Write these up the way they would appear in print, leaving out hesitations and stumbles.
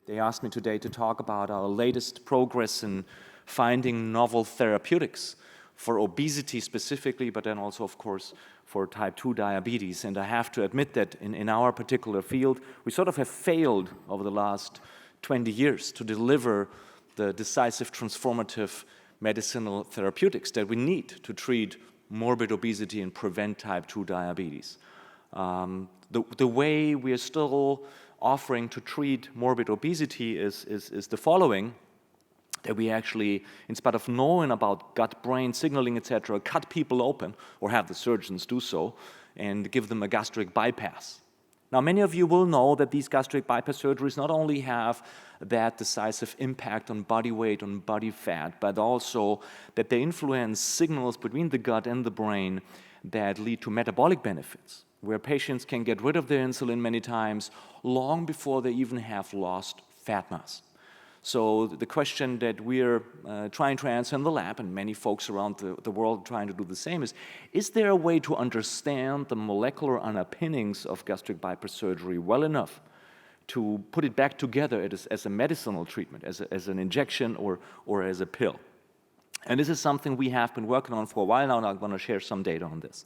They asked me today to talk about our latest progress in finding novel therapeutics for obesity specifically, but then also, of course, for type 2 diabetes. And I have to admit that in our particular field, we sort of have failed over the last 20 years to deliver the decisive transformative medicinal therapeutics that we need to treat morbid obesity and prevent type 2 diabetes. The way we are still offering to treat morbid obesity is the following, that we actually, in spite of knowing about gut-brain signaling, etc., cut people open, or have the surgeons do so, and give them a gastric bypass. Now, many of you will know that these gastric bypass surgeries not only have that decisive impact on body weight, on body fat, but also that they influence signals between the gut and the brain that lead to metabolic benefits, where patients can get rid of their insulin many times long before they even have lost fat mass. So the question that we're trying to answer in the lab, and many folks around the world trying to do the same, is there a way to understand the molecular underpinnings of gastric bypass surgery well enough to put it back together as a medicinal treatment, as an injection or as a pill? And this is something we have been working on for a while now, and I'm going to share some data on this.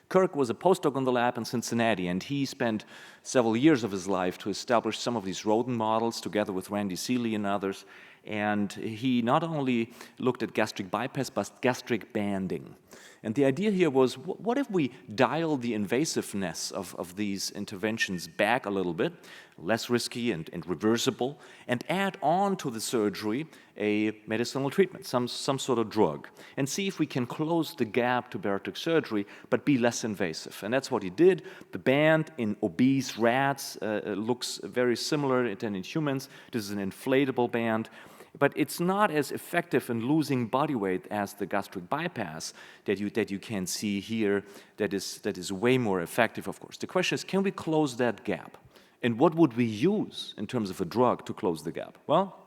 Kirk was a postdoc on the lab in Cincinnati, and he spent several years of his life to establish some of these rodent models together with Randy Seeley and others. And he not only looked at gastric bypass, but gastric banding. And the idea here was, what if we dial the invasiveness of these interventions back a little bit, less risky and reversible, and add on to the surgery a medicinal treatment, some sort of drug, and see if we can close the gap to bariatric surgery, but be less invasive. And that's what he did. The band in obese rats looks very similar than in humans. This is an inflatable band. But it's not as effective in losing body weight as the gastric bypass that you can see here. That is way more effective, of course. The question is, can we close that gap? And what would we use in terms of a drug to close the gap? Well,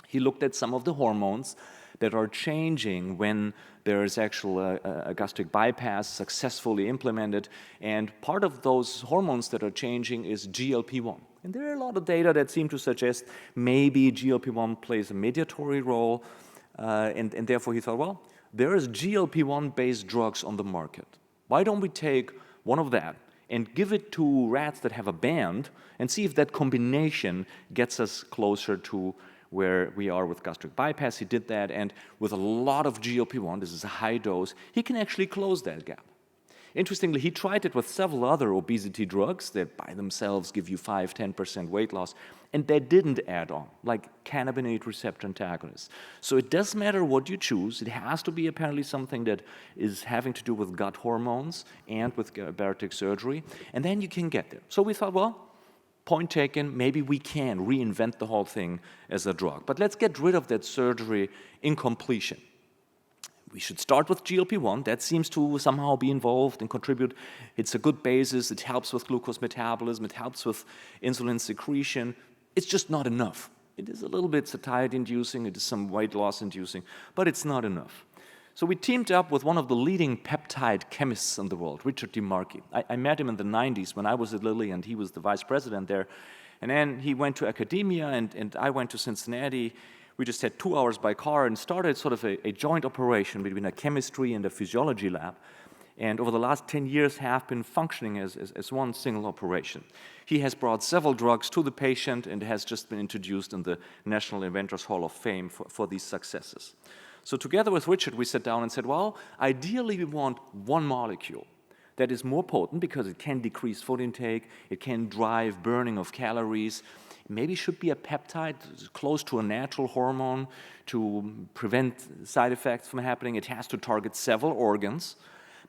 he looked at some of the hormones that are changing when there is actually a gastric bypass successfully implemented. And part of those hormones that are changing is GLP-1. And there are a lot of data that seem to suggest maybe GLP-1 plays a mediatory role. And therefore he thought, well, there is GLP-1 based drugs on the market. Why don't we take one of that and give it to rats that have a band and see if that combination gets us closer to where we are with gastric bypass. He did that, and with a lot of GLP-1, this is a high dose, he can actually close that gap. Interestingly, he tried it with several other obesity drugs that by themselves give you 5–10% weight loss, and they didn't add on, like cannabinoid receptor antagonists. So it doesn't matter what you choose. It has to be apparently something that is having to do with gut hormones and with bariatric surgery, and then you can get there. So we thought, well, point taken, maybe we can reinvent the whole thing as a drug. But let's get rid of that surgery incompletion. We should start with GLP-1. That seems to somehow be involved and contribute. It's a good basis. It helps with glucose metabolism. It helps with insulin secretion. It's just not enough. It is a little bit satiety-inducing. It is some weight loss-inducing, but it's not enough. So we teamed up with one of the leading peptide chemists in the world, Richard DiMarchi. I met him in the 90s when I was at Lilly, and he was the vice president there. And then he went to academia, and I went to Cincinnati. We just had 2 hours by car and started sort of a joint operation between a chemistry and a physiology lab. And over the last 10 years have been functioning as one single operation. He has brought several drugs to the patient and has just been introduced in the National Inventors Hall of Fame for these successes. So together with Richard, we sat down and said, well, ideally we want one molecule that is more potent because it can decrease food intake, it can drive burning of calories, maybe should be a peptide close to a natural hormone to prevent side effects from happening. It has to target several organs.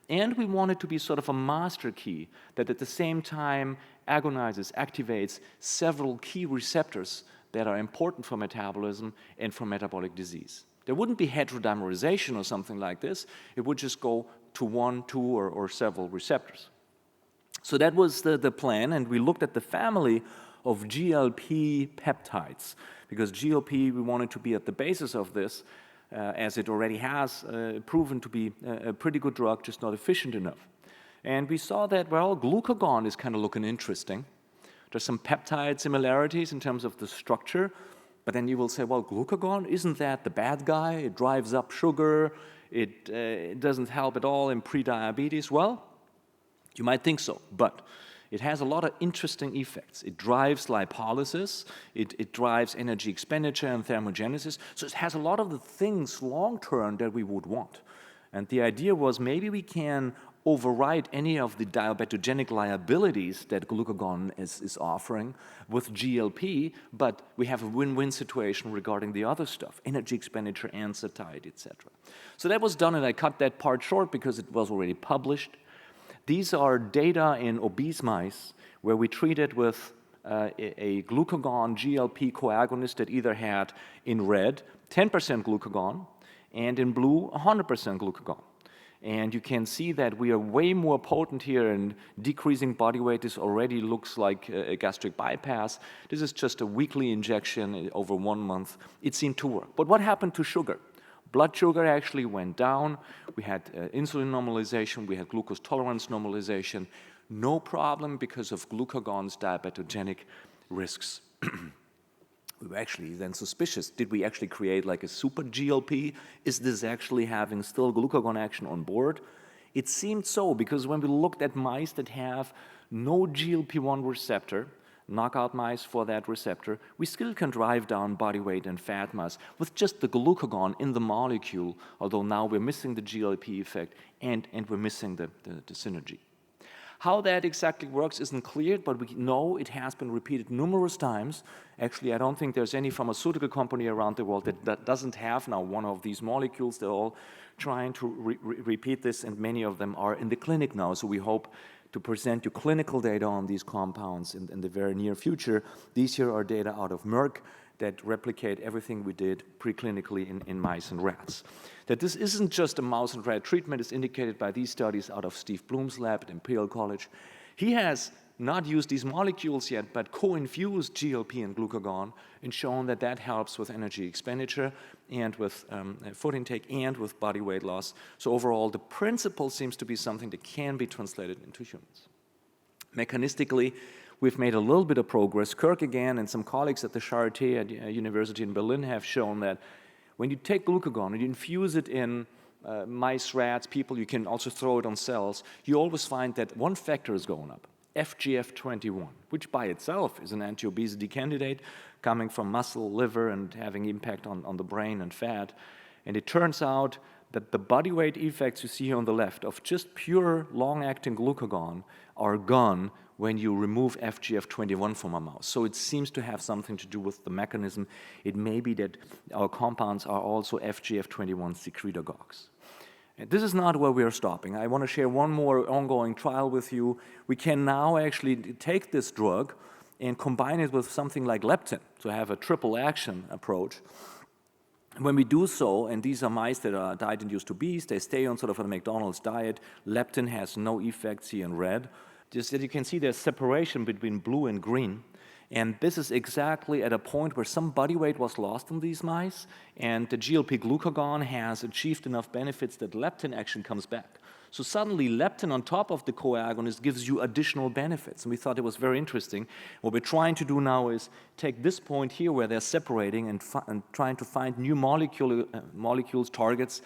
And we want it to be sort of a master key that at the same time agonizes, activates several key receptors that are important for metabolism and for metabolic disease. There wouldn't be heterodimerization or something like this. It would just go to one, two, or several receptors. So that was the plan, and we looked at the family of GLP peptides, because GLP, we wanted to be at the basis of this, as it already has proven to be a pretty good drug, just not efficient enough. And we saw that, well, glucagon is kind of looking interesting. There's some peptide similarities in terms of the structure, but then you will say, well, glucagon, isn't that the bad guy? It drives up sugar. It doesn't help at all in prediabetes. Well, you might think so, but it has a lot of interesting effects. It drives lipolysis, it drives energy expenditure and thermogenesis, so it has a lot of the things long-term that we would want. And the idea was maybe we can override any of the diabetogenic liabilities that glucagon is offering with GLP, but we have a win-win situation regarding the other stuff, energy expenditure and satiety, etc. So that was done, and I cut that part short because it was already published. These are data in obese mice where we treated with a glucagon GLP co-agonist that either had in red 10% glucagon and in blue 100% glucagon. And you can see that we are way more potent here in decreasing body weight. This already looks like a gastric bypass. This is just a weekly injection over 1 month. It seemed to work. But what happened to sugar? Blood sugar actually went down. We had insulin normalization. We had glucose tolerance normalization. No problem because of glucagon's diabetogenic risks. We were actually then suspicious. Did we actually create like a super GLP? Is this actually having still glucagon action on board? It seemed so, because when we looked at mice that have no GLP-1 receptor, knockout mice for that receptor, we still can drive down body weight and fat mass with just the glucagon in the molecule, although now we're missing the GLP effect and we're missing the synergy. How that exactly works isn't clear, but we know it has been repeated numerous times. Actually, I don't think there's any pharmaceutical company around the world that doesn't have now one of these molecules. They're all trying to repeat this, and many of them are in the clinic now. So we hope to present you clinical data on these compounds in the very near future. These here are data out of Merck that replicate everything we did preclinically in mice and rats. That this isn't just a mouse and rat treatment is indicated by these studies out of Steve Bloom's lab at Imperial College. He has not used these molecules yet, but co-infused GLP and glucagon and shown that that helps with energy expenditure and with food intake and with body weight loss. So overall, the principle seems to be something that can be translated into humans. Mechanistically, we've made a little bit of progress. Kirk again and some colleagues at the Charité at University in Berlin have shown that when you take glucagon and you infuse it in mice, rats, people, you can also throw it on cells, you always find that one factor is going up, FGF21, which by itself is an anti-obesity candidate coming from muscle, liver, and having impact on the brain and fat. And it turns out that the body weight effects you see here on the left of just pure long-acting glucagon are gone when you remove FGF21 from a mouse. So it seems to have something to do with the mechanism. It may be that our compounds are also FGF21 secretagogues. And this is not where we are stopping. I want to share one more ongoing trial with you. We can now actually take this drug and combine it with something like leptin to have a triple action approach. When we do so, and these are mice that are diet-induced obese, they stay on sort of a McDonald's diet, leptin has no effects here in red. Just that you can see there's separation between blue and green. And this is exactly at a point where some body weight was lost in these mice, and the GLP glucagon has achieved enough benefits that leptin action comes back. So suddenly leptin on top of the co-agonist gives you additional benefits. And we thought it was very interesting. What we're trying to do now is take this point here where they're separating and trying to find new molecules, targets,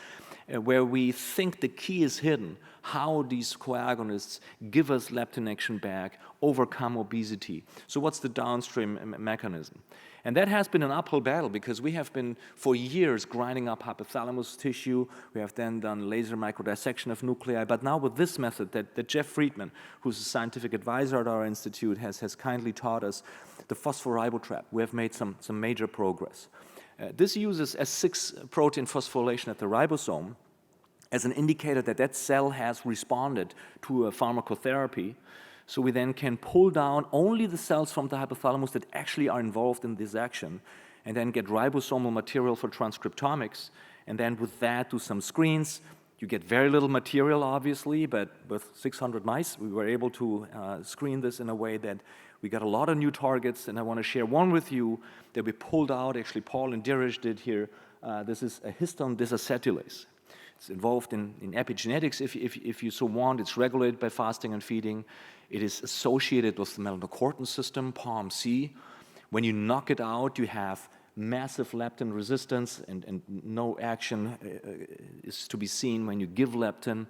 where we think the key is hidden, how these co-agonists give us leptin action back, overcome obesity. So what's the downstream mechanism? And that has been an uphill battle because we have been for years grinding up hypothalamus tissue. We have then done laser microdissection of nuclei. But now with this method that Jeff Friedman, who's a scientific advisor at our institute, has kindly taught us, the phosphoribotrap, we have made some major progress. This uses S6 protein phosphorylation at the ribosome as an indicator that that cell has responded to a pharmacotherapy. So we then can pull down only the cells from the hypothalamus that actually are involved in this action and then get ribosomal material for transcriptomics. And then with that, do some screens. You get very little material, obviously, but with 600 mice, we were able to screen this in a way that we got a lot of new targets. And I want to share one with you that we pulled out. Actually, Paul and Dirish did here. This is a histone disacetylase. It's involved in epigenetics, if you so want. It's regulated by fasting and feeding. It is associated with the melanocortin system, POMC. When you knock it out, you have massive leptin resistance, and no action is to be seen when you give leptin.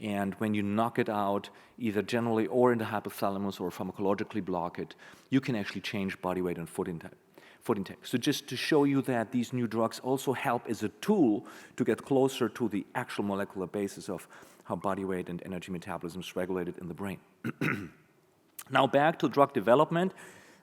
And when you knock it out, either generally or in the hypothalamus or pharmacologically block it, you can actually change body weight and food intake. So just to show you that these new drugs also help as a tool to get closer to the actual molecular basis of how body weight and energy metabolism is regulated in the brain. Now back to drug development.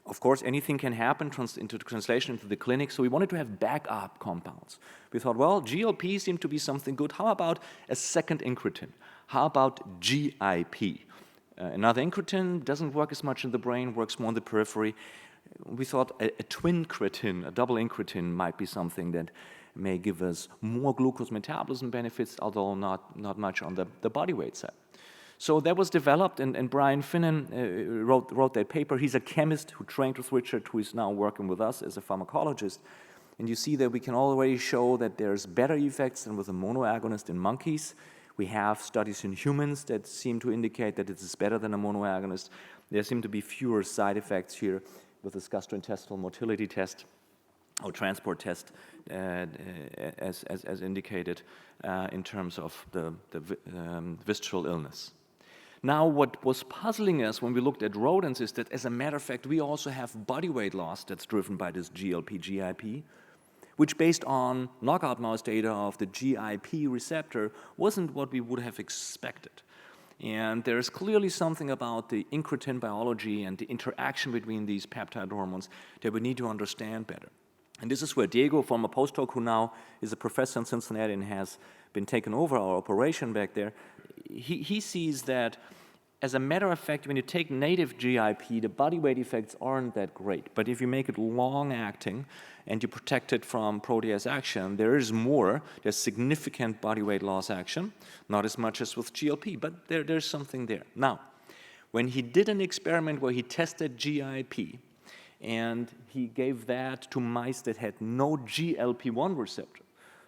Of course, anything can happen into translation into the clinic, so we wanted to have backup compounds. We thought, well, GLP seemed to be something good. How about a second incretin? How about GIP? Another incretin doesn't work as much in the brain, works more in the periphery. We thought a twin cretin, a double incretin, might be something that may give us more glucose metabolism benefits, although not much on the body weight side. So that was developed, and Brian Finnan wrote that paper. He's a chemist who trained with Richard, who is now working with us as a pharmacologist. And you see that we can already show that there's better effects than with a monoagonist in monkeys. We have studies in humans that seem to indicate that it is better than a monoagonist. There seem to be fewer side effects here with this gastrointestinal motility test or transport test as indicated in terms of the visceral illness. Now, what was puzzling us when we looked at rodents is that, as a matter of fact, we also have body weight loss that's driven by this GLP-GIP, which, based on knockout mouse data of the GIP receptor, wasn't what we would have expected. And there's clearly something about the incretin biology and the interaction between these peptide hormones that we need to understand better. And this is where Diego, former postdoc, who now is a professor in Cincinnati and has been taken over our operation back there, he sees that, as a matter of fact, when you take native GIP, the body weight effects aren't that great. But if you make it long-acting and you protect it from protease action, there's significant body weight loss action, not as much as with GLP, but there's something there. Now, when he did an experiment where he tested GIP, and he gave that to mice that had no GLP-1 receptor.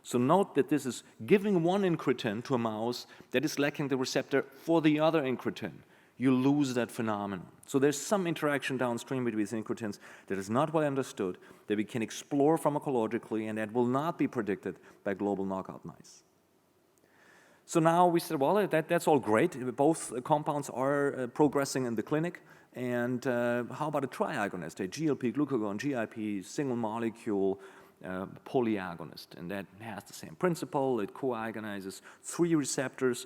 So note that this is giving one incretin to a mouse that is lacking the receptor for the other incretin. You lose that phenomenon. So there's some interaction downstream between these incretins that is not well understood, that we can explore pharmacologically, and that will not be predicted by global knockout mice. So now we said, well, that's all great. Both compounds are progressing in the clinic. And how about a tri-agonist, a GLP, glucagon, GIP, single molecule polyagonist? And that has the same principle. It co-agonizes 3 receptors,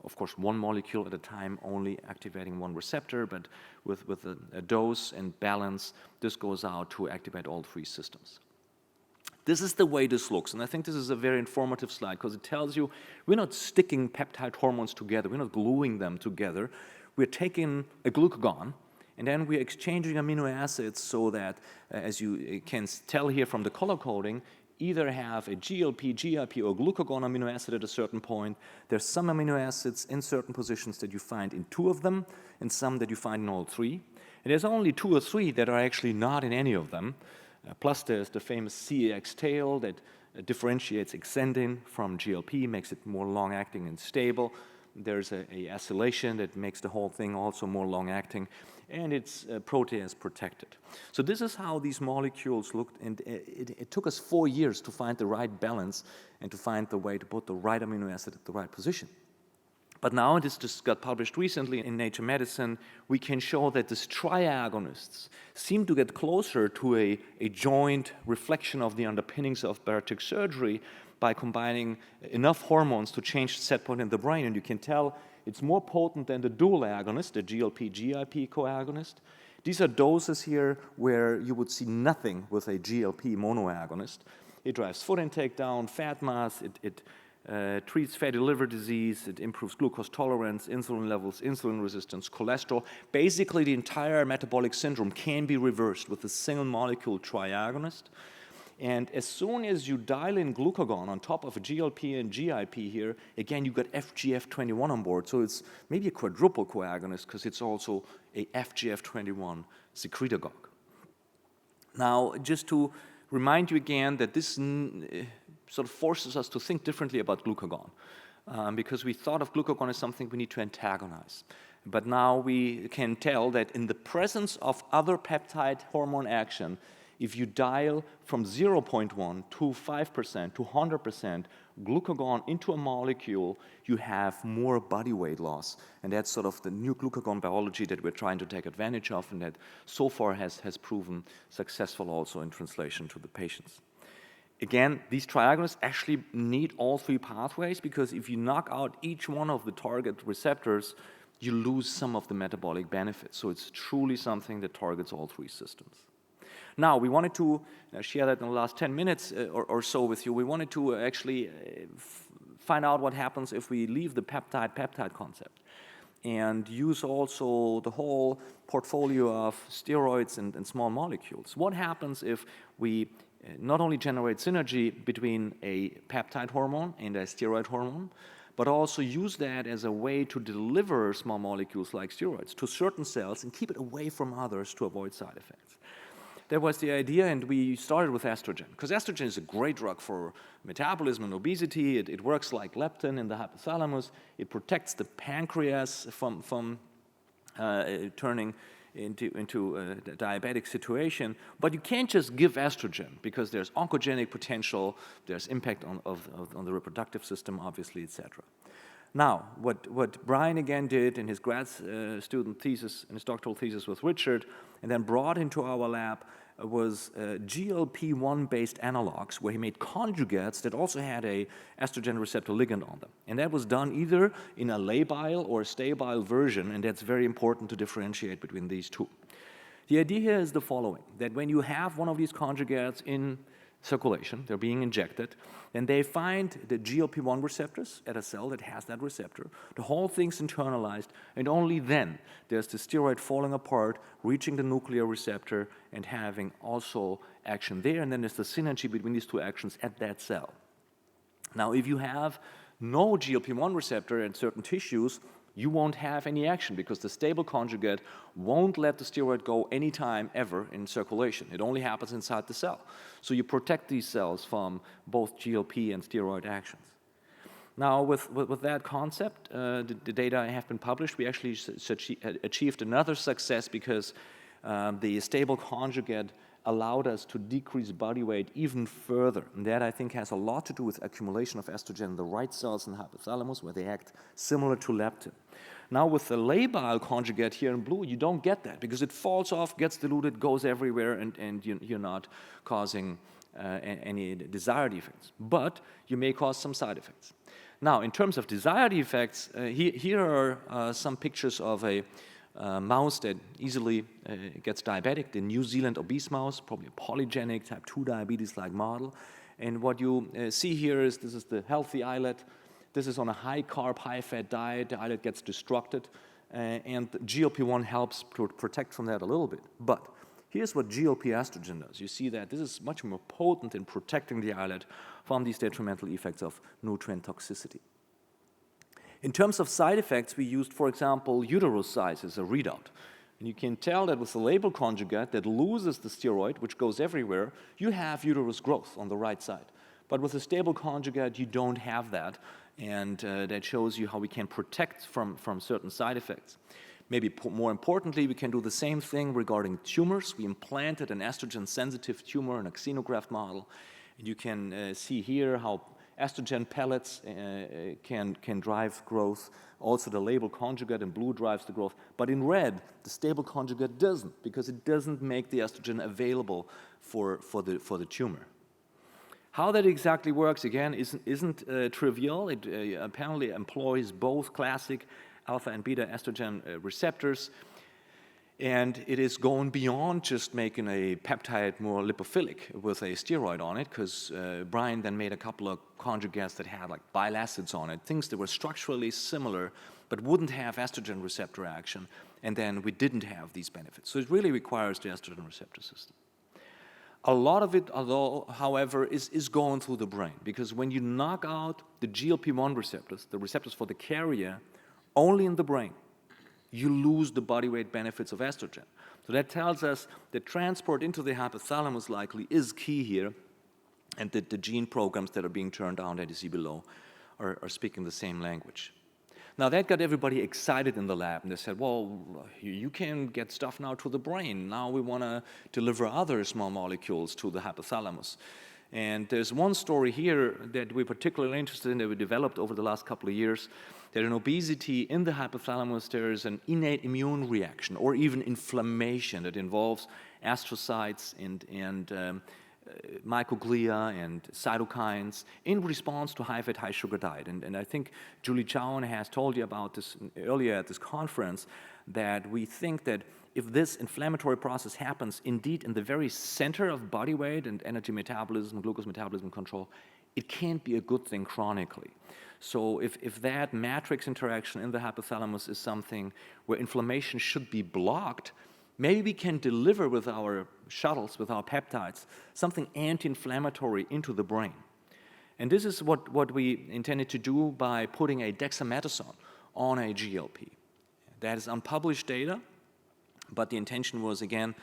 of course, 1 molecule at a time, only activating 1 receptor, but with a dose and balance, this goes out to activate all 3 systems. This is the way this looks, and I think this is a very informative slide because it tells you we're not sticking peptide hormones together, we're not gluing them together. We're taking a glucagon, and then we're exchanging amino acids so that, as you can tell here from the color coding, either have a GLP, GIP, or glucagon amino acid at a certain point. There's some amino acids in certain positions that you find in 2 of them, and some that you find in all 3. And there's only 2 or 3 that are actually not in any of them. Plus there's the famous CAX tail that differentiates exendin from GLP, makes it more long-acting and stable. There's a acylation that makes the whole thing also more long-acting, and it's protease protected. So this is how these molecules looked, and it took us 4 years to find the right balance and to find the way to put the right amino acid at the right position. But now, this just got published recently in Nature Medicine, we can show that these tri-agonists seem to get closer to a joint reflection of the underpinnings of bariatric surgery by combining enough hormones to change the set point in the brain. And you can tell it's more potent than the dual agonist, the GLP-GIP co-agonist. These are doses here where you would see nothing with a GLP monoagonist. It drives food intake down, fat mass, it treats fatty liver disease, it improves glucose tolerance, insulin levels, insulin resistance, cholesterol. Basically, the entire metabolic syndrome can be reversed with a single molecule tri-agonist. And as soon as you dial in glucagon on top of a GLP and GIP here, again, you got FGF21 on board. So it's maybe a quadruple co-agonist because it's also a FGF21 secretagogue. Now, just to remind you again that this sort of forces us to think differently about glucagon, because we thought of glucagon as something we need to antagonize. But now we can tell that in the presence of other peptide hormone action, if you dial from 0.1 to 5% to 100% glucagon into a molecule, you have more body weight loss. And that's sort of the new glucagon biology that we're trying to take advantage of, and that so far has proven successful also in translation to the patients. Again, these tri-agonists actually need all three pathways, because if you knock out each one of the target receptors, you lose some of the metabolic benefits. So it's truly something that targets all three systems. Now, we wanted to share that in the last 10 minutes or so with you. We wanted to actually find out what happens if we leave the peptide concept and use also the whole portfolio of steroids and small molecules. What happens if we not only generate synergy between a peptide hormone and a steroid hormone, but also use that as a way to deliver small molecules like steroids to certain cells and keep it away from others to avoid side effects? That was the idea, and we started with estrogen, because estrogen is a great drug for metabolism and obesity. It works like leptin in the hypothalamus. It protects the pancreas from turning into a diabetic situation. But you can't just give estrogen, because there's oncogenic potential, there's impact on the reproductive system, obviously, etc. Now, what Brian again did in his grad student thesis, in his doctoral thesis with Richard, and then brought into our lab, was GLP-1 based analogs, where he made conjugates that also had a estrogen receptor ligand on them. And that was done either in a labile or a stabile version, and that's very important to differentiate between these two. The idea here is the following, that when you have one of these conjugates in circulation, they're being injected, and they find the GLP-1 receptors at a cell that has that receptor. The whole thing's internalized, and only then there's the steroid falling apart, reaching the nuclear receptor, and having also action there, and then there's the synergy between these two actions at that cell. Now, if you have no GLP-1 receptor in certain tissues, you won't have any action, because the stable conjugate won't let the steroid go anytime ever in circulation. It only happens inside the cell. So you protect these cells from both GLP and steroid actions. Now, with that concept, the data have been published. We actually achieved another success, because the stable conjugate allowed us to decrease body weight even further. And that, I think, has a lot to do with accumulation of estrogen in the right cells in the hypothalamus, where they act similar to leptin. Now, with the labile conjugate here in blue, you don't get that, because it falls off, gets diluted, goes everywhere, and you're not causing any desired effects. But you may cause some side effects. Now, in terms of desired effects, here are some pictures of a mouse that easily gets diabetic, the New Zealand obese mouse, probably a polygenic type 2 diabetes-like model. And what you see here is, this is the healthy islet. This is on a high-carb, high-fat diet. The islet gets destructed, and GLP-1 helps to protect from that a little bit. But here's what GLP estrogen does. You see that this is much more potent in protecting the islet from these detrimental effects of nutrient toxicity. In terms of side effects, we used, for example, uterus size as a readout. And you can tell that with the label conjugate that loses the steroid, which goes everywhere, you have uterus growth on the right side. But with a stable conjugate, you don't have that. And that shows you how we can protect from certain side effects. Maybe more importantly, we can do the same thing regarding tumors. We implanted an estrogen-sensitive tumor in a xenograft model. And you can see here how estrogen pellets can drive growth. Also, the label conjugate in blue drives the growth. But in red, the stable conjugate doesn't, because it doesn't make the estrogen available for the tumor. How that exactly works, again, isn't trivial. It apparently employs both classic alpha and beta estrogen receptors. And it is going beyond just making a peptide more lipophilic with a steroid on it, because Brian then made a couple of conjugates that had like bile acids on it, things that were structurally similar but wouldn't have estrogen receptor action, and then we didn't have these benefits. So it really requires the estrogen receptor system. A lot of it, although, however, is going through the brain, because when you knock out the GLP-1 receptors, the receptors for the carrier, only in the brain, you lose the body weight benefits of estrogen. So that tells us that transport into the hypothalamus likely is key here. And the gene programs that are being turned on that you see below are speaking the same language. Now that got everybody excited in the lab, and they said, well, you can get stuff now to the brain. Now we want to deliver other small molecules to the hypothalamus. And there's one story here that we're particularly interested in that we developed over the last couple of years, that in obesity in the hypothalamus there is an innate immune reaction or even inflammation that involves astrocytes and microglia and cytokines in response to high-fat, high-sugar diet. And I think Julie Chowan has told you about this earlier at this conference, that we think that if this inflammatory process happens indeed in the very center of body weight and energy metabolism, glucose metabolism control, it can't be a good thing chronically. So if that matrix interaction in the hypothalamus is something where inflammation should be blocked, maybe we can deliver with our shuttles, with our peptides, something anti-inflammatory into the brain. And this is what we intended to do by putting a dexamethasone on a GLP. That is unpublished data, but the intention was, again,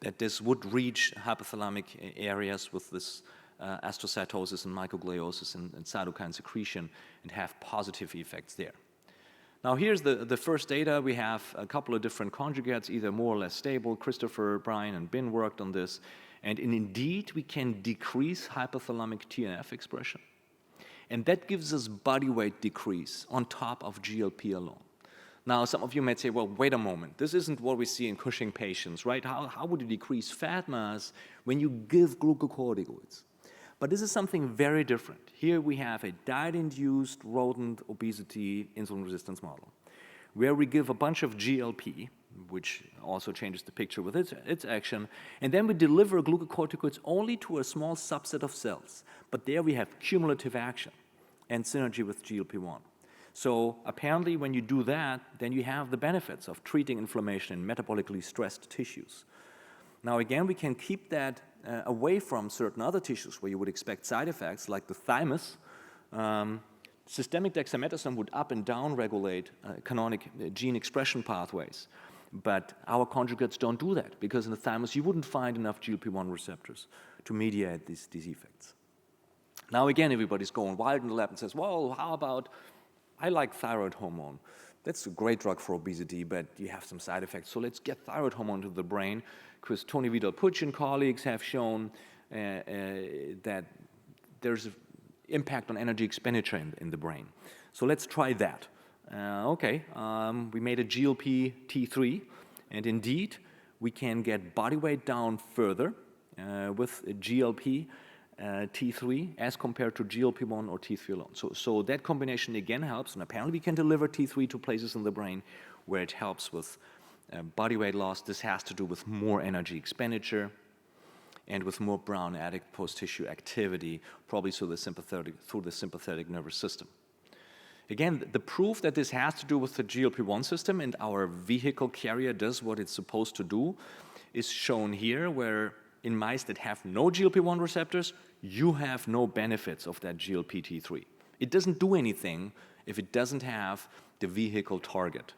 that this would reach hypothalamic areas with this astrocytosis and microgliosis and cytokine secretion and have positive effects there. Now here's the first data. We have a couple of different conjugates, either more or less stable. Christopher, Brian, and Ben worked on this. And indeed, we can decrease hypothalamic TNF expression. And that gives us body weight decrease on top of GLP alone. Now, some of you might say, well, wait a moment. This isn't what we see in Cushing patients, right? How would you decrease fat mass when you give glucocorticoids? But this is something very different. Here we have a diet-induced rodent obesity insulin resistance model, where we give a bunch of GLP, which also changes the picture with its action, and then we deliver glucocorticoids only to a small subset of cells. But there we have cumulative action and synergy with GLP-1. So apparently when you do that, then you have the benefits of treating inflammation in metabolically stressed tissues. Now again, we can keep that away from certain other tissues where you would expect side effects, like the thymus. Systemic dexamethasone would up and down regulate canonic gene expression pathways. But our conjugates don't do that, because in the thymus you wouldn't find enough GLP-1 receptors to mediate these effects. Now again, everybody's going wild in the lab and says, well, how about, I like thyroid hormone. That's a great drug for obesity, but you have some side effects. So let's get thyroid hormone to the brain, because Tony Vidal-Puig and colleagues have shown that there's an impact on energy expenditure in the brain. So let's try that. We made a GLP T3, and indeed, we can get body weight down further with a GLP T3 as compared to GLP-1 or T3 alone. So that combination again helps, and apparently we can deliver T3 to places in the brain where it helps with body weight loss. This has to do with more energy expenditure and with more brown adipose tissue activity, probably through the sympathetic nervous system. Again, the proof that this has to do with the GLP-1 system and our vehicle carrier does what it's supposed to do is shown here, where in mice that have no GLP-1 receptors, you have no benefits of that GLP-T3. It doesn't do anything if it doesn't have the vehicle target.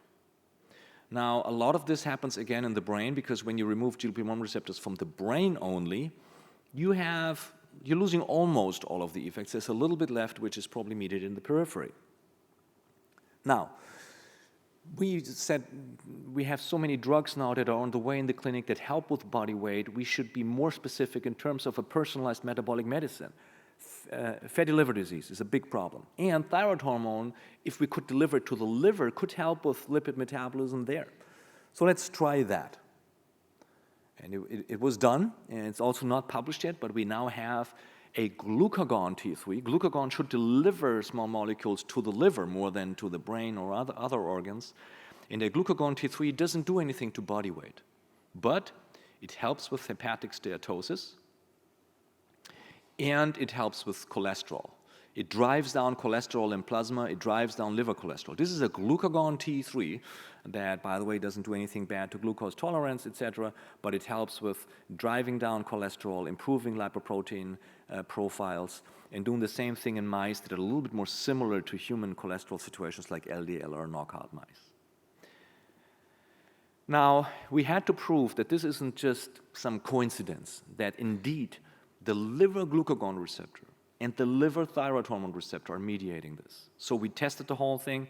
Now, a lot of this happens again in the brain, because when you remove GLP-1 receptors from the brain only, you're losing almost all of the effects. There's a little bit left, which is probably mediated in the periphery. Now, we said we have so many drugs now that are on the way in the clinic that help with body weight. We should be more specific in terms of a personalized metabolic medicine. Fatty liver disease is a big problem. And thyroid hormone, if we could deliver it to the liver, could help with lipid metabolism there. So let's try that. And it was done, and it's also not published yet, but we now have a glucagon T3. Glucagon should deliver small molecules to the liver more than to the brain or other organs. And a glucagon T3 doesn't do anything to body weight, but it helps with hepatic steatosis, and it helps with cholesterol. It drives down cholesterol in plasma, it drives down liver cholesterol. This is a glucagon T3 that, by the way, doesn't do anything bad to glucose tolerance, etc., but it helps with driving down cholesterol, improving lipoprotein profiles, and doing the same thing in mice that are a little bit more similar to human cholesterol situations like LDL or knockout mice. Now, we had to prove that this isn't just some coincidence, that indeed the liver glucagon receptor and the liver thyroid hormone receptor are mediating this. So we tested the whole thing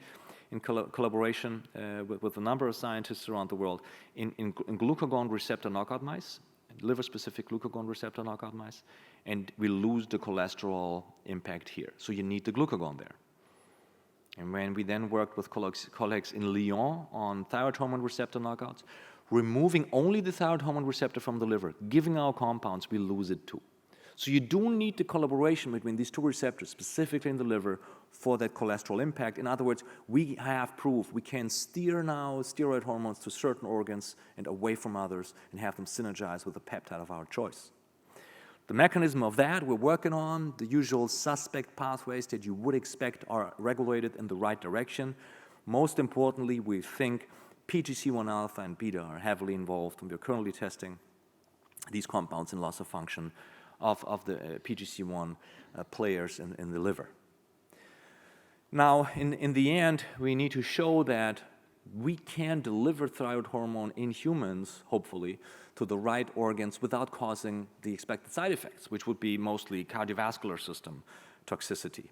in collaboration with a number of scientists around the world in glucagon receptor knockout mice, liver-specific glucagon receptor knockout mice, and we lose the cholesterol impact here. So you need the glucagon there. And when we then worked with colleagues in Lyon on thyroid hormone receptor knockouts, removing only the thyroid hormone receptor from the liver, giving our compounds, we lose it too. So you do need the collaboration between these two receptors, specifically in the liver, for that cholesterol impact. In other words, we have proof we can steer now steroid hormones to certain organs and away from others and have them synergize with a peptide of our choice. The mechanism of that we're working on, the usual suspect pathways that you would expect are regulated in the right direction. Most importantly, we think PGC1 alpha and beta are heavily involved, and we're currently testing these compounds in loss of function of the PGC1 players in the liver. Now, in the end, we need to show that we can deliver thyroid hormone in humans, hopefully, to the right organs without causing the expected side effects, which would be mostly cardiovascular system toxicity.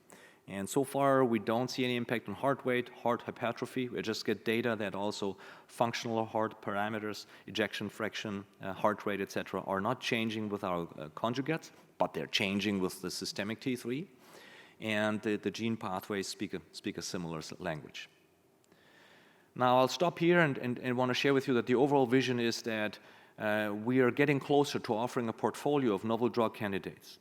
And so far, we don't see any impact on heart rate, heart hypertrophy. We just get data that also functional heart parameters, ejection fraction, heart rate, etc., are not changing with our conjugates, but they're changing with the systemic T3. And the gene pathways speak a similar language. Now, I'll stop here and want to share with you that the overall vision is that we are getting closer to offering a portfolio of novel drug candidates,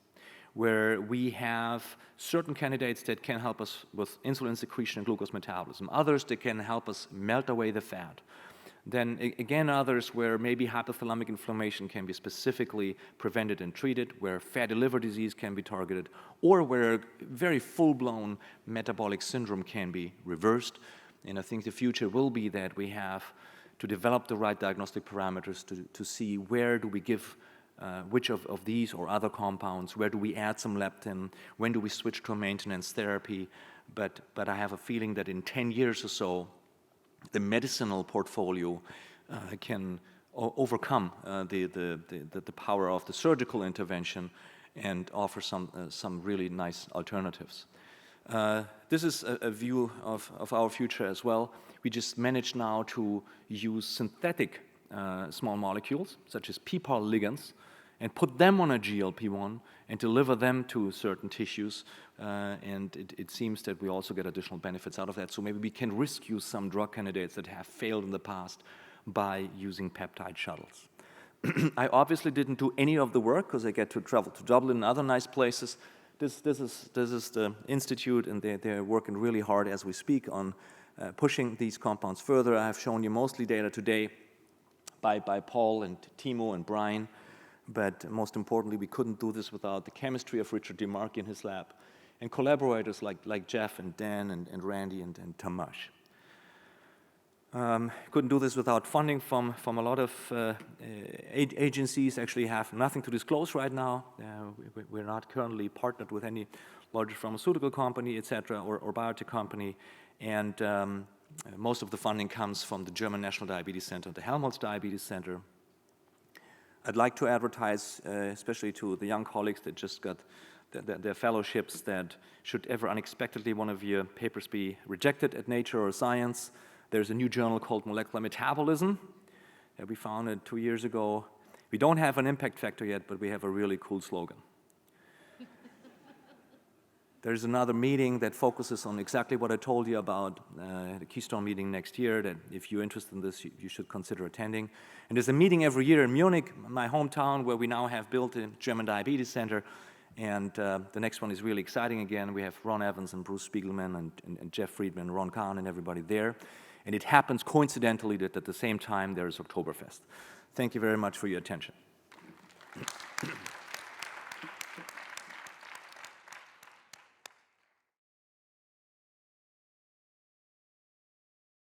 where we have certain candidates that can help us with insulin secretion and glucose metabolism, others that can help us melt away the fat. Then again, others where maybe hypothalamic inflammation can be specifically prevented and treated, where fatty liver disease can be targeted, or where very full-blown metabolic syndrome can be reversed. And I think the future will be that we have to develop the right diagnostic parameters to see where do we give which of these or other compounds, where do we add some leptin, when do we switch to a maintenance therapy. But I have a feeling that in 10 years or so, the medicinal portfolio can overcome the power of the surgical intervention and offer some really nice alternatives. This is a view of our future as well. We just managed now to use synthetic small molecules, such as PPAR ligands, and put them on a GLP-1 and deliver them to certain tissues. And it seems that we also get additional benefits out of that. So maybe we can rescue some drug candidates that have failed in the past by using peptide shuttles. I obviously didn't do any of the work because I get to travel to Dublin and other nice places. This is the institute, and they're working really hard as we speak on pushing these compounds further. I have shown you mostly data today by Paul and Timo and Brian, but most importantly, we couldn't do this without the chemistry of Richard DeMarchi in his lab and collaborators like Jeff and Dan and Randy and Tamas. Couldn't do this without funding from a lot of agencies. Actually have nothing to disclose right now. We're not currently partnered with any larger pharmaceutical company, etc., or biotech company. And most of the funding comes from the German National Diabetes Center, the Helmholtz Diabetes Center. I'd like to advertise, especially to the young colleagues that just got their fellowships, that should ever unexpectedly one of your papers be rejected at Nature or Science, there's a new journal called Molecular Metabolism that we founded 2 years ago. We don't have an impact factor yet, but we have a really cool slogan. There's another meeting that focuses on exactly what I told you about, the Keystone meeting next year, that if you're interested in this, you should consider attending. And there's a meeting every year in Munich, my hometown, where we now have built a German Diabetes Center. And the next one is really exciting again. We have Ron Evans and Bruce Spiegelman and Jeff Friedman, Ron Kahn, and everybody there. And it happens coincidentally that at the same time there is Oktoberfest. Thank you very much for your attention.